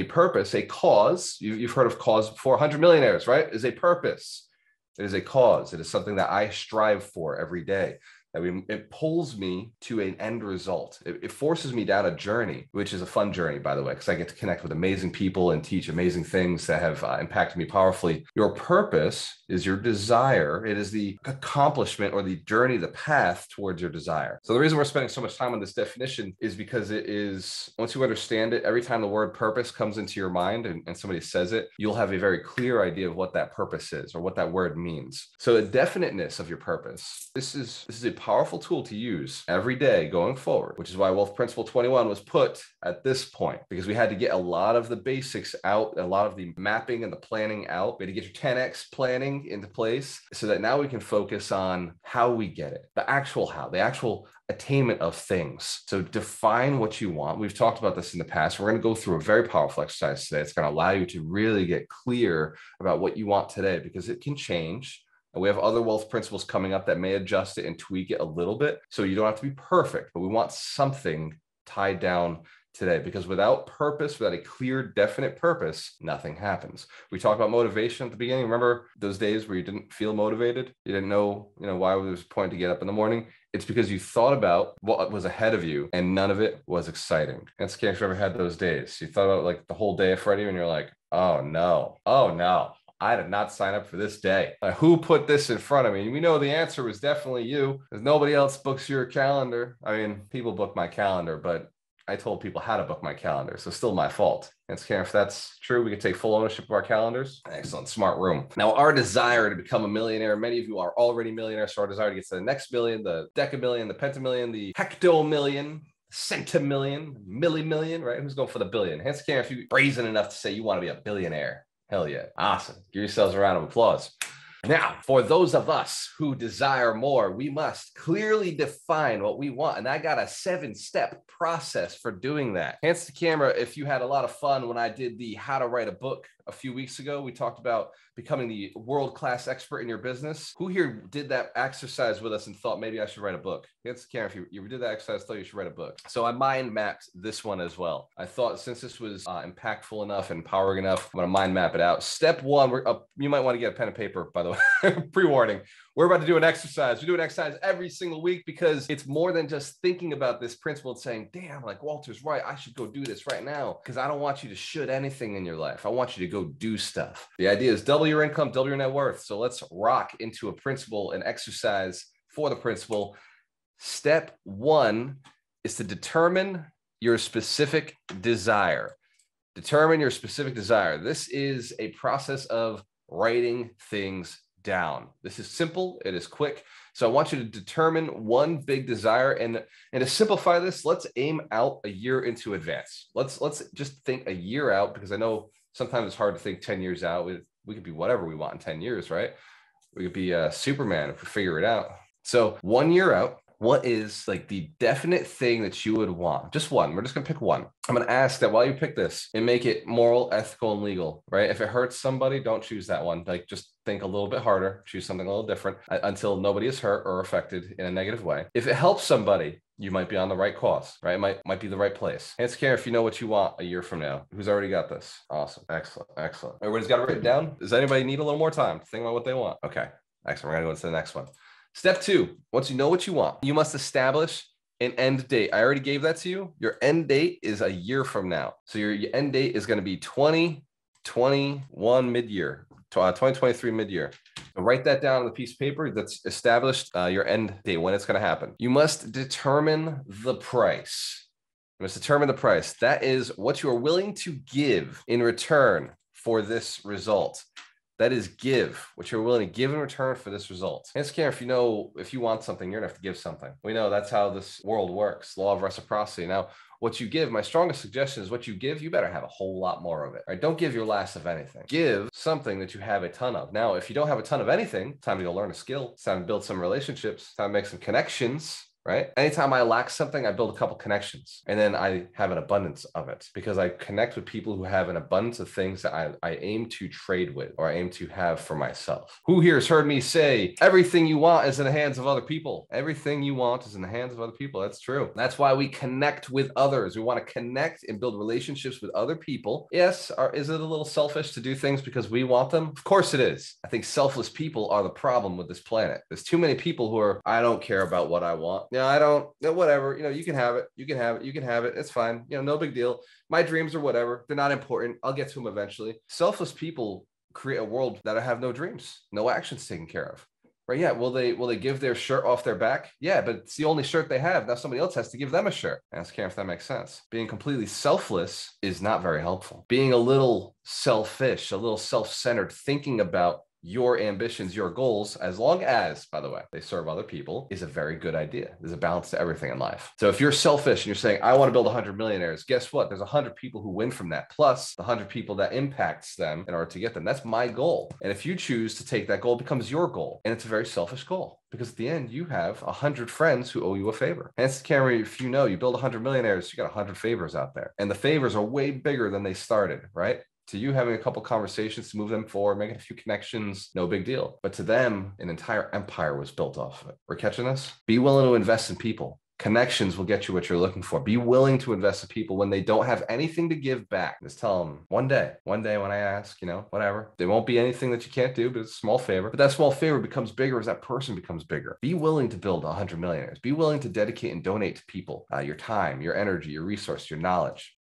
a purpose, a cause. You've heard of cause before. 100 millionaires, right? Is a purpose. It is a cause. It is something that I strive for every day. It pulls me to an end result. It forces me down a journey, which is a fun journey, by the way, because I get to connect with amazing people and teach amazing things that have impacted me powerfully. Your purpose is your desire. It is the accomplishment or the journey, the path towards your desire. So the reason we're spending so much time on this definition is because it is, once you understand it, every time the word purpose comes into your mind and somebody says it, you'll have a very clear idea of what that purpose is or what that word means. So the definiteness of your purpose, this is a powerful tool to use every day going forward, which is why Wealth Principle 21 was put at this point, because we had to get a lot of the basics out, a lot of the mapping and the planning out. We had to get your 10X planning into place so that now we can focus on how we get it, the actual how, the actual attainment of things. So define what you want. We've talked about this in the past. We're going to go through a very powerful exercise today. It's going to allow you to really get clear about what you want today, because it can change. And we have other wealth principles coming up that may adjust it and tweak it a little bit. So you don't have to be perfect, but we want something tied down today, because without purpose, without a clear, definite purpose, nothing happens. We talked about motivation at the beginning. Remember those days where you didn't feel motivated? You didn't know, why there was a point to get up in the morning. It's because you thought about what was ahead of you and none of it was exciting. That's the case. If you ever had those days, you thought about like the whole day of Friday and you're like, oh no, I did not sign up for this day. Who put this in front of me? We know the answer was definitely you, because nobody else books your calendar. I mean, people book my calendar, but I told people how to book my calendar, so still my fault. And if that's true, we can take full ownership of our calendars. Excellent, smart room. Now, our desire to become a millionaire, many of you are already millionaires, so our desire to get to the next million, the decamillion, the pentamillion, the hectomillion, centimillion, millimillion, right? Who's going for the billion? Hands can if you're brazen enough to say you want to be a billionaire. Hell yeah. Awesome. Give yourselves a round of applause. Now, for those of us who desire more, we must clearly define what we want. And I got a 7-step process for doing that. Hands to camera if you had a lot of fun when I did the how to write a book a few weeks ago. We talked about becoming the world-class expert in your business. Who here did that exercise with us and thought maybe I should write a book? Hands to camera if you did that exercise, thought you should write a book. So I mind mapped this one as well. I thought since this was impactful enough and empowering enough, I'm going to mind map it out. Step one, you might want to get a pen and paper, by the way, pre-warning. We're about to do an exercise. We do an exercise every single week because it's more than just thinking about this principle and saying, damn, like Walter's right. I should go do this right now, because I don't want you to should anything in your life. I want you to go do stuff. The idea is double your income, double your net worth. So let's rock into a principle, an exercise for the principle. Step one is to determine your specific desire. Determine your specific desire. This is a process of writing things down. This is simple. It is quick. So I want you to determine one big desire, and to simplify this, let's aim out a year into advance. Let's just think a year out, because I know sometimes it's hard to think 10 years out. We could be whatever we want in 10 years, right? We could be Superman if we figure it out. So 1 year out, what is like the definite thing that you would want? Just one. We're just going to pick one. I'm going to ask that while you pick this and make it moral, ethical, and legal, right? If it hurts somebody, don't choose that one. Like, just think a little bit harder, choose something a little different until nobody is hurt or affected in a negative way. If it helps somebody, you might be on the right cause, right? It might be the right place. Hands care if you know what you want a year from now. Who's already got this? Awesome. Excellent. Everybody's got it written down? Does anybody need a little more time to think about what they want? Okay. Excellent. We're going to go into the next one. Step two, once you know what you want, you must establish an end date. I already gave that to you. Your end date is a year from now. So your end date is going to be 2021 mid-year, 2023 mid-year. So write that down on the piece of paper that's established your end date, when it's going to happen. You must determine the price. You must determine the price. That is what you are willing to give in return for this result. That is give, what you're willing to give in return for this result. Hands care if you want something, you're gonna have to give something. We know that's how this world works, law of reciprocity. Now, what you give, my strongest suggestion is what you give, you better have a whole lot more of it. Right? Don't give your last of anything. Give something that you have a ton of. Now, if you don't have a ton of anything, it's time to go learn a skill. It's time to build some relationships. It's time to make some connections. right? Anytime I lack something, I build a couple connections and then I have an abundance of it because I connect with people who have an abundance of things that I aim to trade with or I aim to have for myself. Who here has heard me say, everything you want is in the hands of other people? Everything you want is in the hands of other people. That's true. That's why we connect with others. We want to connect and build relationships with other people. Yes, is it a little selfish to do things because we want them? Of course it is. I think selfless people are the problem with this planet. There's too many people who are, I don't care about what I want. I don't, whatever, you can have it. You can have it. You can have it. It's fine. No big deal. My dreams are whatever. They're not important. I'll get to them eventually. Selfless people create a world that I have no dreams, no actions taken care of. Right? Yeah. Will they give their shirt off their back? Yeah, but it's the only shirt they have. Now somebody else has to give them a shirt. Ask Karen if that makes sense. Being completely selfless is not very helpful. Being a little selfish, a little self-centered, thinking about your ambitions, your goals, as long as, by the way, they serve other people, is a very good idea. There's a balance to everything in life. So if you're selfish and you're saying, I want to build 100 millionaires, guess what? There's 100 people who win from that, plus the 100 people that impacts them in order to get them. That's my goal. And if you choose to take that goal, it becomes your goal. And it's a very selfish goal because at the end, you have 100 friends who owe you a favor. And it's Cameron, if you build 100 millionaires, you got 100 favors out there. And the favors are way bigger than they started, right? To you, having a couple conversations to move them forward, making a few connections, no big deal. But to them, an entire empire was built off of it. We're catching this? Be willing to invest in people. Connections will get you what you're looking for. Be willing to invest in people when they don't have anything to give back. Just tell them one day when I ask, whatever, there won't be anything that you can't do, but it's a small favor. But that small favor becomes bigger as that person becomes bigger. Be willing to build 100 millionaires. Be willing to dedicate and donate to people, your time, your energy, your resource, your knowledge.